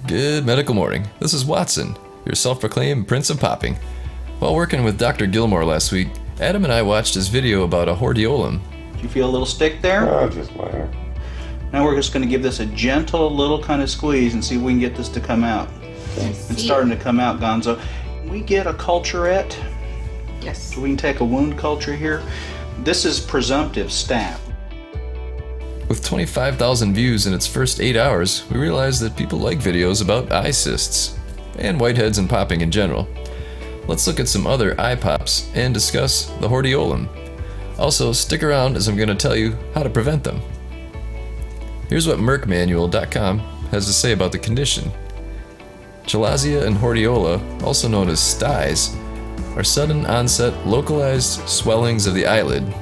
Good medical morning. This is Watson, your self-proclaimed Prince of Popping. While working with Dr. Gilmore last week, Adam and I watched his video about a hordeolum. Do you feel a little stick there? Oh, just minor. Now we're just going to give this a gentle little kind of squeeze and see if we can get this to come out. It's starting to come out, Gonzo. Can we get a culturette? Yes. So we can take a wound culture here. This is presumptive staph. With 25,000 views in its first 8 hours, we realized that people like videos about eye cysts, and whiteheads and popping in general. Let's look at some other eye pops and discuss the hordeolum. Also, stick around as I'm going to tell you how to prevent them. Here's what mercmanual.com has to say about the condition. Chalazia and hordeola, also known as styes, are sudden onset localized swellings of the eyelid.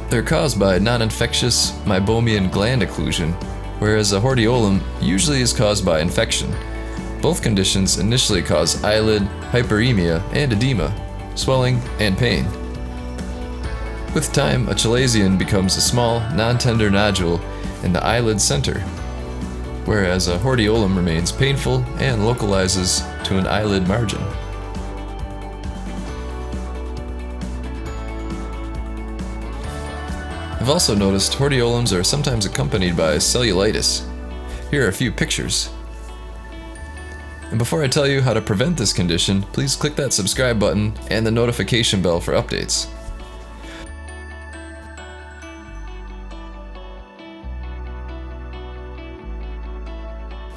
They're caused by non-infectious meibomian gland occlusion, whereas a hordeolum usually is caused by infection. Both conditions initially cause eyelid hyperemia and edema, swelling, and pain. With time, a chalazion becomes a small, non-tender nodule in the eyelid center, whereas a hordeolum remains painful and localizes to an eyelid margin. I've also noticed hordeolums are sometimes accompanied by cellulitis. Here are a few pictures. And before I tell you how to prevent this condition, please click that subscribe button and the notification bell for updates.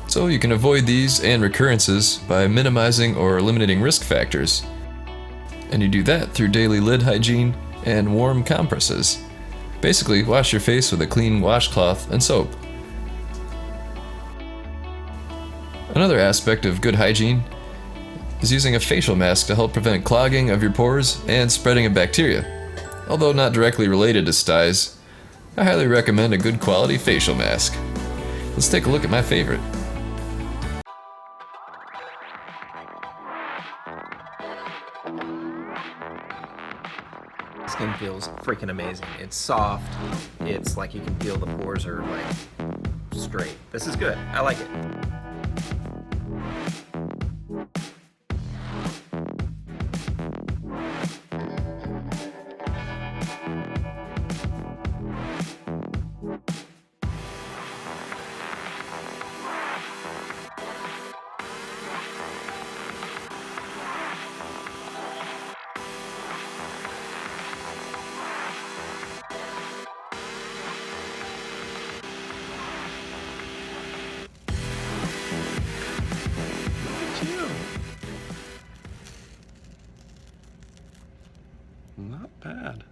So you can avoid these and recurrences by minimizing or eliminating risk factors. And you do that through daily lid hygiene and warm compresses. Basically, wash your face with a clean washcloth and soap. Another aspect of good hygiene is using a facial mask to help prevent clogging of your pores and spreading of bacteria. Although not directly related to styes, I highly recommend a good quality facial mask. Let's take a look at my favorite. Skin feels freaking amazing. It's soft. It's like you can feel the pores are like straight. This is good. I like it. Not bad.